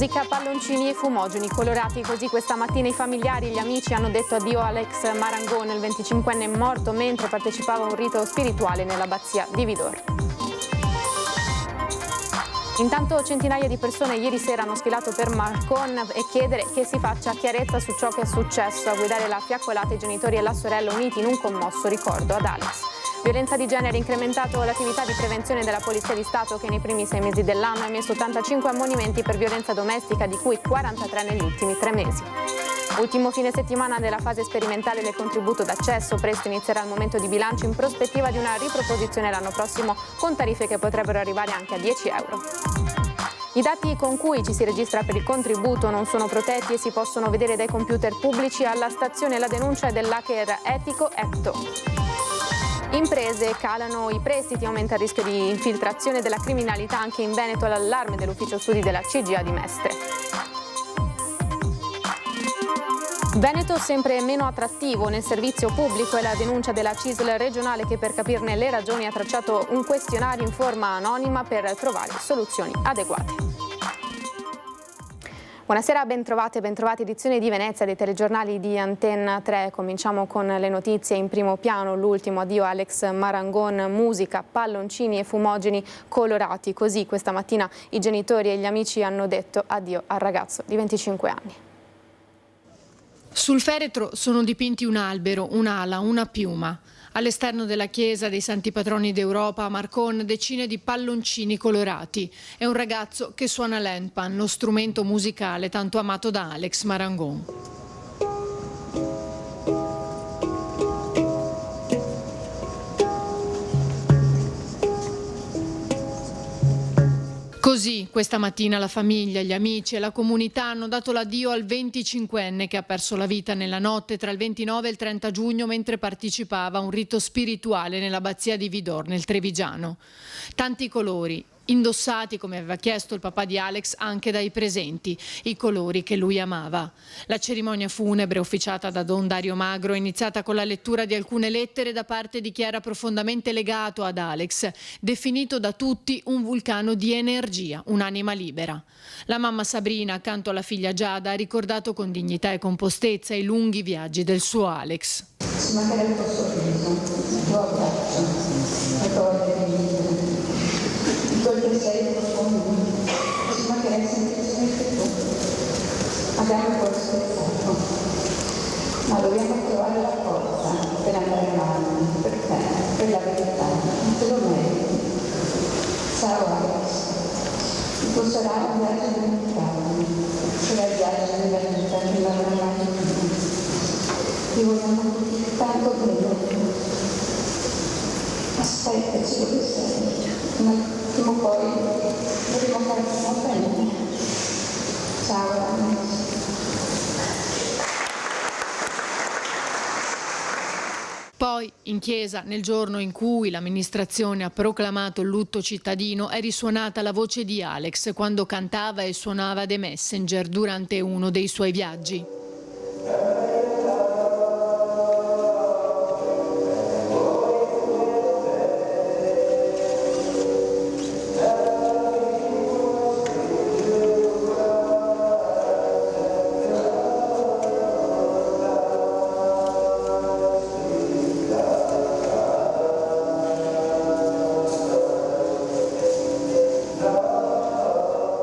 Musica, palloncini e fumogeni colorati, così questa mattina i familiari e gli amici hanno detto addio a Alex Marangon, il 25enne morto mentre partecipava a un rito spirituale nell'abbazia di Vidor. Intanto centinaia di persone ieri sera hanno sfilato per Marcon e chiedere che si faccia chiarezza su ciò che è successo. A guidare la fiaccolata i genitori e la sorella uniti in un commosso ricordo ad Alex. Violenza di genere ha incrementato l'attività di prevenzione della Polizia di Stato che nei primi 6 mesi dell'anno ha emesso 85 ammonimenti per violenza domestica, di cui 43 negli ultimi 3 mesi. Ultimo fine settimana della fase sperimentale del contributo d'accesso, presto inizierà il momento di bilancio in prospettiva di una riproposizione l'anno prossimo con tariffe che potrebbero arrivare anche a 10 euro. I dati con cui ci si registra per il contributo non sono protetti e si possono vedere dai computer pubblici. Alla stazione la denuncia dell'hacker etico Ecto. Imprese, calano i prestiti, aumenta il rischio di infiltrazione della criminalità anche in Veneto, l'allarme dell'ufficio studi della CGA di Mestre. Veneto sempre meno attrattivo nel servizio pubblico è la denuncia della CISL regionale che per capirne le ragioni ha tracciato un questionario in forma anonima per trovare soluzioni adeguate. Buonasera, bentrovate, bentrovati, edizione di Venezia dei telegiornali di Antenna 3. Cominciamo con le notizie in primo piano, l'ultimo addio a Alex Marangon, musica, palloncini e fumogeni colorati. Così questa mattina i genitori e gli amici hanno detto addio al ragazzo di 25 anni. Sul feretro sono dipinti un albero, un'ala, una piuma. All'esterno della chiesa dei Santi Patroni d'Europa a Marcon decine di palloncini colorati. È un ragazzo che suona l'handpan, lo strumento musicale tanto amato da Alex Marangon. Così, questa mattina la famiglia, gli amici e la comunità hanno dato l'addio al 25enne che ha perso la vita nella notte tra il 29 e il 30 giugno mentre partecipava a un rito spirituale nell'abbazia di Vidor, nel Trevigiano. Tanti colori, indossati, come aveva chiesto il papà di Alex, anche dai presenti, i colori che lui amava. La cerimonia funebre, officiata da Don Dario Magro, è iniziata con la lettura di alcune lettere da parte di chi era profondamente legato ad Alex, definito da tutti un vulcano di energia, un'anima libera. La mamma Sabrina, accanto alla figlia Giada, ha ricordato con dignità e compostezza i lunghi viaggi del suo Alex. Ci mancherebbe il tuo sorriso, il tuo abbraccio, la tua vita. Che sei profondo, ci mancherebbe semplicemente tu. Abbiamo ancora scherzato, ma dobbiamo trovare la forza per andare avanti, per te, per la verità, non te lo meriti. Ciao Alex, il tuo sarà un viaggio dimenticato, sarà il viaggio della vita che non avrà mai più. Ti vogliamo tutti tanto bene. Aspettaci dove sei. Prima o poi dovremo fare molto bene. Ciao Alex. Poi, in chiesa, nel giorno in cui l'amministrazione ha proclamato il lutto cittadino, è risuonata la voce di Alex quando cantava e suonava The Messenger durante uno dei suoi viaggi.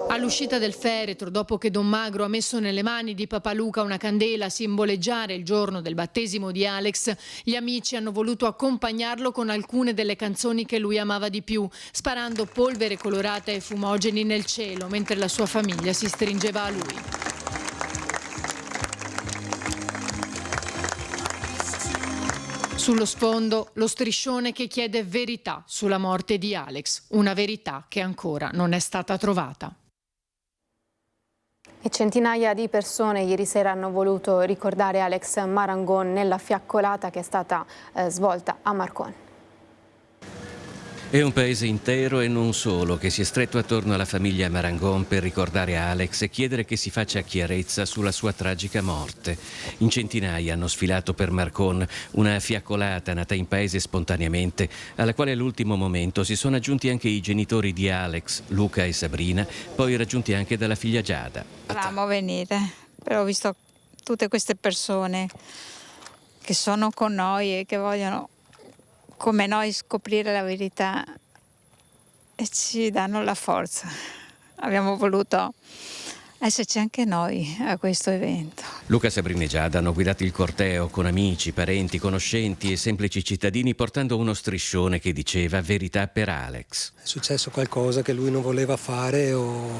All'uscita del feretro, dopo che Don Magro ha messo nelle mani di Papà Luca una candela a simboleggiare il giorno del battesimo di Alex, gli amici hanno voluto accompagnarlo con alcune delle canzoni che lui amava di più, sparando polvere colorata e fumogeni nel cielo, mentre la sua famiglia si stringeva a lui. Sullo sfondo, lo striscione che chiede verità sulla morte di Alex, una verità che ancora non è stata trovata. E centinaia di persone ieri sera hanno voluto ricordare Alex Marangon nella fiaccolata che è stata svolta a Marcon. È un paese intero e non solo che si è stretto attorno alla famiglia Marangon per ricordare Alex e chiedere che si faccia chiarezza sulla sua tragica morte. In centinaia hanno sfilato per Marcon, una fiaccolata nata in paese spontaneamente, alla quale all'ultimo momento si sono aggiunti anche i genitori di Alex, Luca e Sabrina, poi raggiunti anche dalla figlia Giada. Volevamo venire, però ho visto tutte queste persone che sono con noi e che vogliono come noi scoprire la verità e ci danno la forza. Abbiamo voluto esserci anche noi a questo evento. Luca, Sabrina e Giada hanno guidato il corteo con amici, parenti, conoscenti e semplici cittadini portando uno striscione che diceva verità per Alex. È successo qualcosa che lui non voleva fare o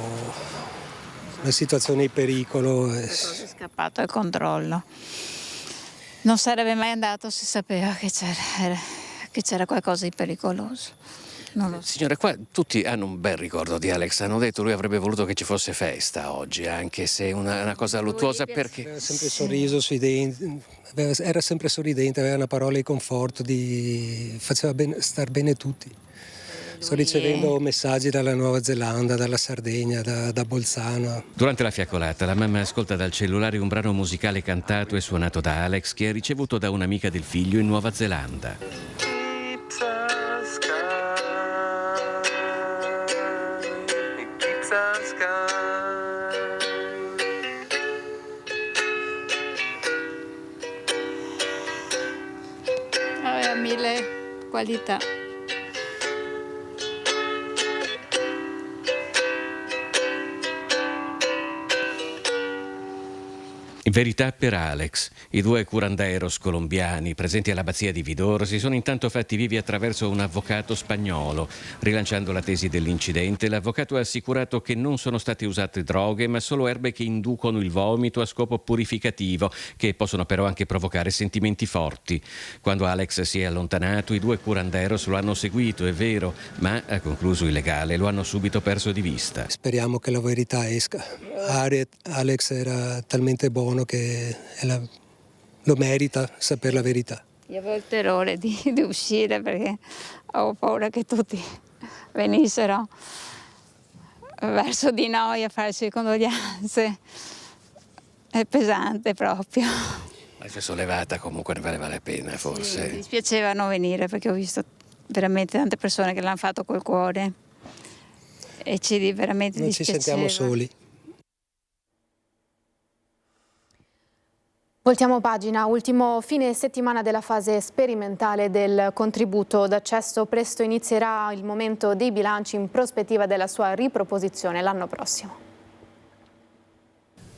una situazione di pericolo. È scappato al controllo. Non sarebbe mai andato se sapeva che c'era qualcosa di pericoloso. Non lo so. Signore, qua tutti hanno un bel ricordo di Alex. Hanno detto lui avrebbe voluto che ci fosse festa oggi, anche se è una cosa luttuosa, perché Aveva sempre sorriso sui denti, era sempre sorridente, aveva una parola di conforto, faceva star bene tutti. Sto ricevendo messaggi dalla Nuova Zelanda, dalla Sardegna, da Bolzano. Durante la fiaccolata la mamma ascolta dal cellulare un brano musicale cantato e suonato da Alex che ha ricevuto da un'amica del figlio in Nuova Zelanda. Aveva mille qualità. Verità per Alex. I due curanderos colombiani presenti all'abbazia di Vidor si sono intanto fatti vivi attraverso un avvocato spagnolo. Rilanciando la tesi dell'incidente, l'avvocato ha assicurato che non sono state usate droghe, ma solo erbe che inducono il vomito a scopo purificativo, che possono però anche provocare sentimenti forti. Quando Alex si è allontanato, i due curanderos lo hanno seguito, è vero, ma, ha concluso il legale, lo hanno subito perso di vista. Speriamo che la verità esca. Alex era talmente buono che lo merita sapere la verità. Io avevo il terrore di uscire perché avevo paura che tutti venissero verso di noi a farci condoglianze. È pesante proprio. ma si è sollevata, comunque ne valeva la pena forse. Sì, mi dispiaceva non venire perché ho visto veramente tante persone che l'hanno fatto col cuore e veramente non dispiaceva. ci sentiamo soli. Voltiamo pagina, ultimo fine settimana della fase sperimentale del contributo d'accesso. Presto inizierà il momento dei bilanci in prospettiva della sua riproposizione l'anno prossimo.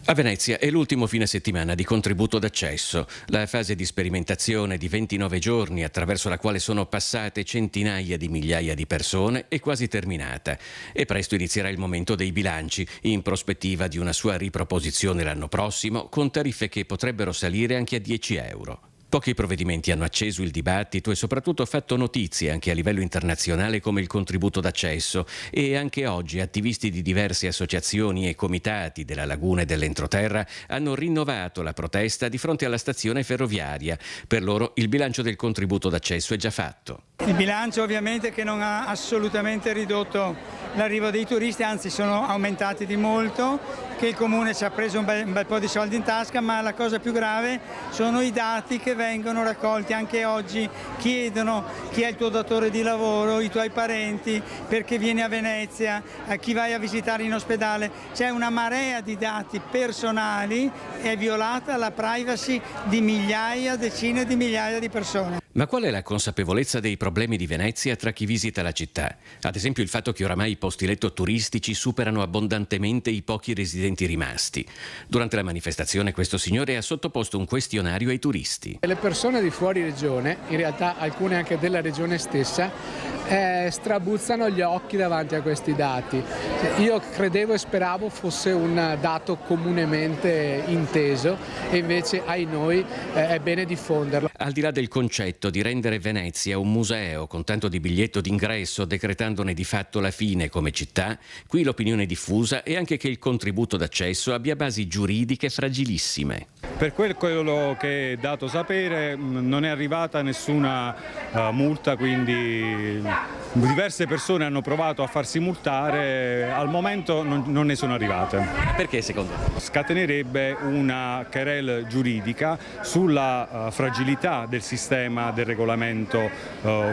A Venezia è l'ultimo fine settimana di contributo d'accesso. La fase di sperimentazione di 29 giorni, attraverso la quale sono passate centinaia di migliaia di persone, è quasi terminata. E presto inizierà il momento dei bilanci, in prospettiva di una sua riproposizione l'anno prossimo, con tariffe che potrebbero salire anche a 10 euro. Pochi provvedimenti hanno acceso il dibattito e soprattutto fatto notizie anche a livello internazionale come il contributo d'accesso, e anche oggi attivisti di diverse associazioni e comitati della Laguna e dell'Entroterra hanno rinnovato la protesta di fronte alla stazione ferroviaria. Per loro il bilancio del contributo d'accesso è già fatto. Il bilancio ovviamente che non ha assolutamente ridotto l'arrivo dei turisti, anzi sono aumentati di molto, che il Comune ci ha preso un bel po' di soldi in tasca, ma la cosa più grave sono i dati che vengono raccolti anche oggi. Chiedono chi è il tuo datore di lavoro, i tuoi parenti, perché vieni a Venezia, a chi vai a visitare in ospedale. C'è una marea di dati personali, è violata la privacy di migliaia, decine di migliaia di persone. Ma qual è la consapevolezza dei problemi di Venezia tra chi visita la città? Ad esempio il fatto che oramai i posti letto turistici superano abbondantemente i pochi residenti rimasti. Durante la manifestazione questo signore ha sottoposto un questionario ai turisti. Le persone di fuori regione, in realtà alcune anche della regione stessa, strabuzzano gli occhi davanti a questi dati. Io credevo e speravo fosse un dato comunemente inteso e invece ai noi è bene diffonderlo. Al di là del concetto di rendere Venezia un museo con tanto di biglietto d'ingresso, decretandone di fatto la fine come città, qui l'opinione diffusa è anche che il contributo d'accesso abbia basi giuridiche fragilissime. Per quello che è dato sapere non è arrivata nessuna multa, quindi Diverse persone hanno provato a farsi multare, al momento non ne sono arrivate. Perché secondo te? Scatenerebbe una querela giuridica sulla fragilità del sistema del regolamento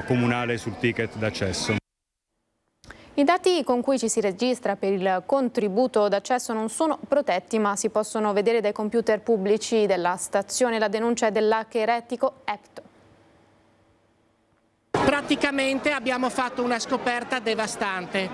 comunale sul ticket d'accesso. I dati con cui ci si registra per il contributo d'accesso non sono protetti, ma si possono vedere dai computer pubblici della stazione. La denuncia è dell'hacker etico Epto. Praticamente abbiamo fatto una scoperta devastante.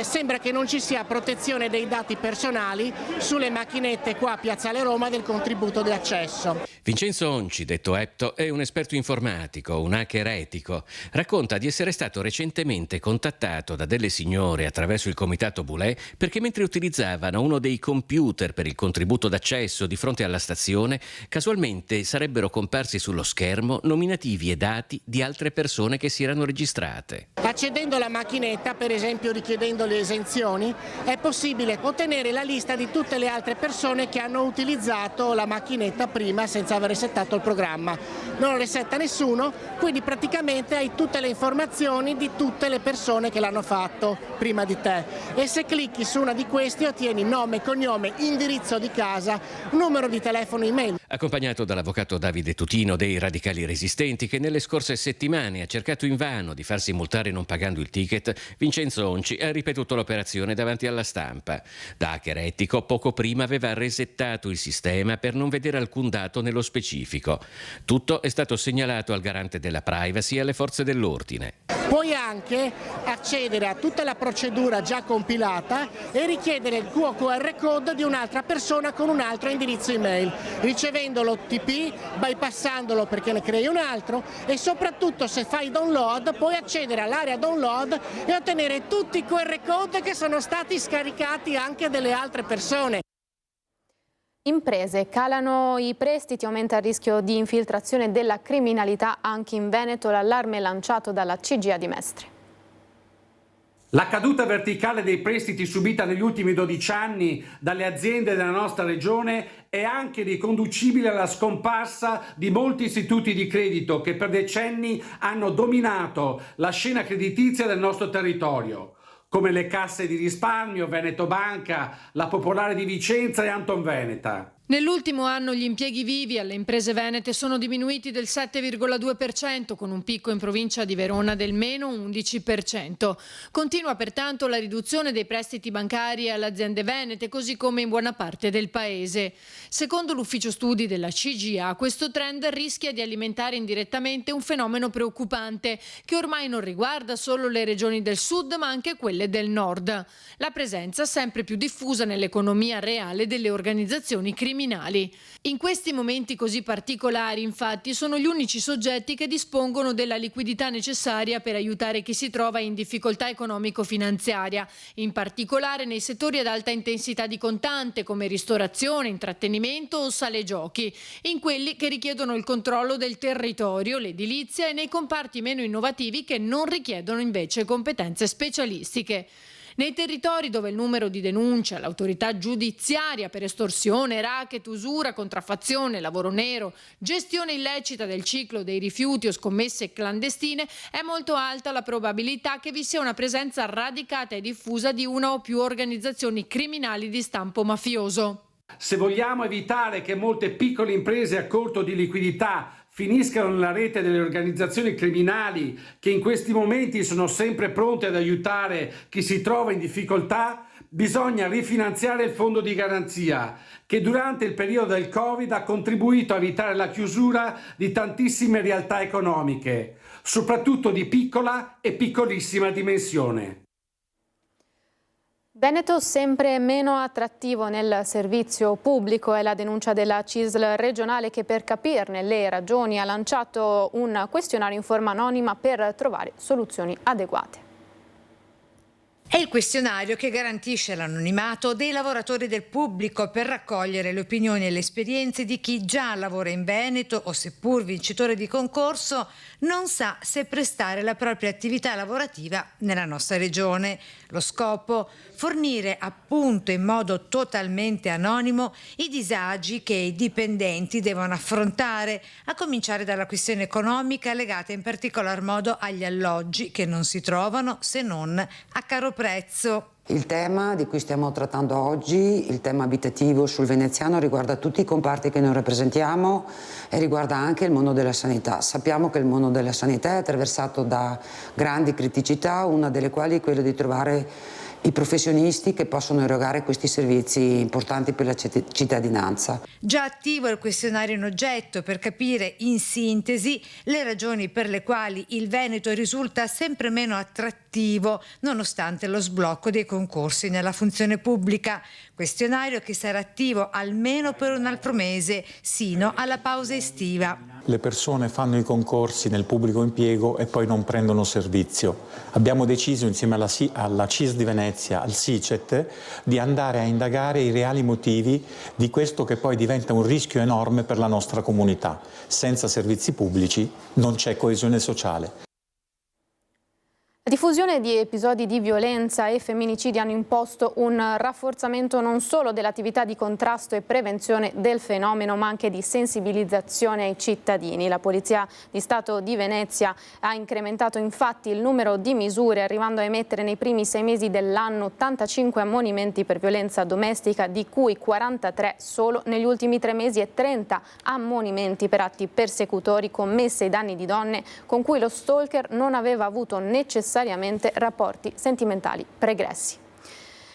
Sembra che non ci sia protezione dei dati personali sulle macchinette qua a Piazzale Roma del contributo di accesso. Vincenzo Onci, detto Epto, è un esperto informatico, un hacker etico. Racconta di essere stato recentemente contattato da delle signore attraverso il comitato Boulé perché mentre utilizzavano uno dei computer per il contributo d'accesso di fronte alla stazione, casualmente sarebbero comparsi sullo schermo nominativi e dati di altre persone che si erano registrate. Accedendo alla macchinetta, per esempio richiedendo le esenzioni, è possibile ottenere la lista di tutte le altre persone che hanno utilizzato la macchinetta prima senza aver resettato il programma. Non resetta nessuno, quindi praticamente hai tutte le informazioni di tutte le persone che l'hanno fatto prima di te. E se clicchi su una di questi ottieni nome, cognome, indirizzo di casa, numero di telefono, email. Accompagnato dall'avvocato Davide Tutino dei Radicali Resistenti, che nelle scorse settimane ha cercato invano di farsi multare non pagando il ticket, Vincenzo Onci ha ripetuto l'operazione davanti alla stampa. Da hacker etico, poco prima aveva resettato il sistema per non vedere alcun dato nello specifico. Tutto è stato segnalato al garante della privacy e alle forze dell'ordine. Puoi anche accedere a tutta la procedura già compilata e richiedere il tuo QR code di un'altra persona con un altro indirizzo email, ricevendo l'OTP, bypassandolo perché ne crei un altro e soprattutto se fai download puoi accedere all'area download e ottenere tutti i QR code che sono stati scaricati anche delle altre persone. Imprese, calano i prestiti, aumenta il rischio di infiltrazione della criminalità anche in Veneto, l'allarme lanciato dalla CGA di Mestre. La caduta verticale dei prestiti subita negli ultimi 12 anni dalle aziende della nostra regione è anche riconducibile alla scomparsa di molti istituti di credito che per decenni hanno dominato la scena creditizia del nostro territorio, come le casse di risparmio, Veneto Banca, la Popolare di Vicenza e Anton Veneta. Nell'ultimo anno gli impieghi vivi alle imprese venete sono diminuiti del 7,2%, con un picco in provincia di Verona del meno 11%. Continua pertanto la riduzione dei prestiti bancari alle aziende venete, così come in buona parte del paese. Secondo l'ufficio studi della CGA, questo trend rischia di alimentare indirettamente un fenomeno preoccupante che ormai non riguarda solo le regioni del sud, ma anche quelle del nord. La presenza sempre più diffusa nell'economia reale delle organizzazioni criminali. In questi momenti così particolari, infatti, sono gli unici soggetti che dispongono della liquidità necessaria per aiutare chi si trova in difficoltà economico-finanziaria, in particolare nei settori ad alta intensità di contante come ristorazione, intrattenimento o sale giochi, in quelli che richiedono il controllo del territorio, l'edilizia e nei comparti meno innovativi che non richiedono invece competenze specialistiche. Nei territori dove il numero di denunce all'autorità giudiziaria per estorsione, racket, usura, contraffazione, lavoro nero, gestione illecita del ciclo dei rifiuti o scommesse clandestine è molto alta la probabilità che vi sia una presenza radicata e diffusa di una o più organizzazioni criminali di stampo mafioso. Se vogliamo evitare che molte piccole imprese a corto di liquidità finiscano nella rete delle organizzazioni criminali che in questi momenti sono sempre pronte ad aiutare chi si trova in difficoltà, bisogna rifinanziare il fondo di garanzia che durante il periodo del Covid ha contribuito a evitare la chiusura di tantissime realtà economiche, soprattutto di piccola e piccolissima dimensione. Veneto sempre meno attrattivo nel servizio pubblico è la denuncia della CISL regionale che per capirne le ragioni ha lanciato un questionario in forma anonima per trovare soluzioni adeguate. È il questionario che garantisce l'anonimato dei lavoratori del pubblico per raccogliere le opinioni e le esperienze di chi già lavora in Veneto o, seppur vincitore di concorso, non sa se prestare la propria attività lavorativa nella nostra regione. Lo scopo? Fornire appunto in modo totalmente anonimo i disagi che i dipendenti devono affrontare, a cominciare dalla questione economica legata in particolar modo agli alloggi che non si trovano se non a caro prezzo. Il tema di cui stiamo trattando oggi, il tema abitativo sul veneziano, riguarda tutti i comparti che noi rappresentiamo e riguarda anche il mondo della sanità. Sappiamo che il mondo della sanità è attraversato da grandi criticità, una delle quali è quella di trovare i professionisti che possono erogare questi servizi importanti per la cittadinanza. Già attivo il questionario in oggetto per capire in sintesi le ragioni per le quali il Veneto risulta sempre meno attrattivo nonostante lo sblocco dei concorsi nella funzione pubblica. Questionario che sarà attivo almeno per un altro mese, sino alla pausa estiva. Le persone fanno i concorsi nel pubblico impiego e poi non prendono servizio. Abbiamo deciso insieme alla CIS di Venezia, al SICET, di andare a indagare i reali motivi di questo che poi diventa un rischio enorme per la nostra comunità. Senza servizi pubblici non c'è coesione sociale. La diffusione di episodi di violenza e femminicidi hanno imposto un rafforzamento non solo dell'attività di contrasto e prevenzione del fenomeno, ma anche di sensibilizzazione ai cittadini. La Polizia di Stato di Venezia ha incrementato infatti il numero di misure, arrivando a emettere nei primi 6 mesi dell'anno 85 ammonimenti per violenza domestica, di cui 43 solo negli ultimi 3 mesi e 30 ammonimenti per atti persecutori commessi ai danni di donne con cui lo stalker non aveva avuto necessariamente rapporti sentimentali pregressi.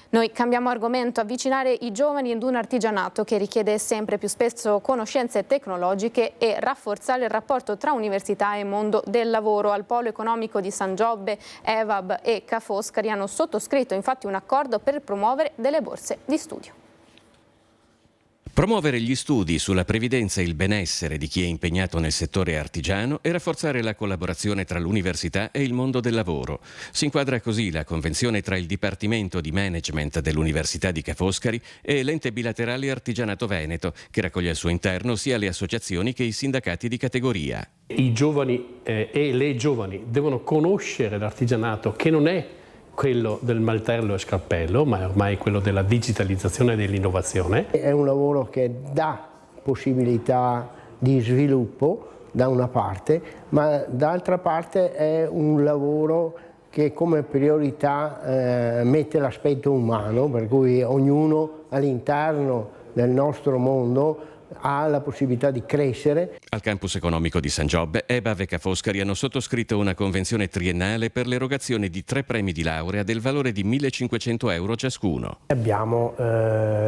Noi cambiamo argomento: avvicinare i giovani ad un artigianato che richiede sempre più spesso conoscenze tecnologiche e rafforzare il rapporto tra università e mondo del lavoro. Al Polo Economico di San Giobbe, EVAB e Ca' Foscari hanno sottoscritto infatti un accordo per promuovere delle borse di studio. Promuovere gli studi sulla previdenza e il benessere di chi è impegnato nel settore artigiano e rafforzare la collaborazione tra l'università e il mondo del lavoro. Si inquadra così la convenzione tra il Dipartimento di Management dell'Università di Ca' Foscari e l'Ente Bilaterale Artigianato Veneto, che raccoglie al suo interno sia le associazioni che i sindacati di categoria. I giovani e le giovani devono conoscere l'artigianato, che non è quello del malterlo e scarpello, ma è ormai quello della digitalizzazione e dell'innovazione. È un lavoro che dà possibilità di sviluppo da una parte, ma d'altra parte è un lavoro che come priorità mette l'aspetto umano, per cui ognuno all'interno del nostro mondo ha la possibilità di crescere. Al campus economico di San Giobbe, EBAV e Ca' Foscari hanno sottoscritto una convenzione triennale per l'erogazione di 3 premi di laurea del valore di 1.500 euro ciascuno. Abbiamo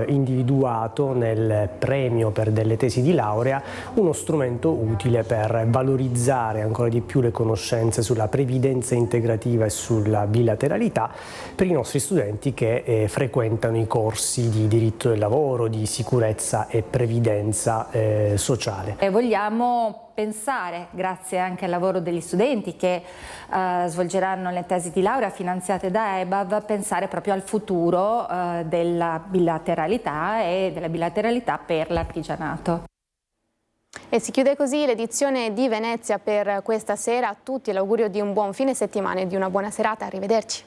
individuato nel premio per delle tesi di laurea uno strumento utile per valorizzare ancora di più le conoscenze sulla previdenza integrativa e sulla bilateralità per i nostri studenti che frequentano i corsi di diritto del lavoro, di sicurezza e previdenza sociale. E vogliamo pensare, grazie anche al lavoro degli studenti che svolgeranno le tesi di laurea finanziate da EBAV, pensare proprio al futuro della bilateralità e della bilateralità per l'artigianato. E si chiude così l'edizione di Venezia per questa sera. A tutti l'augurio di un buon fine settimana e di una buona serata. Arrivederci.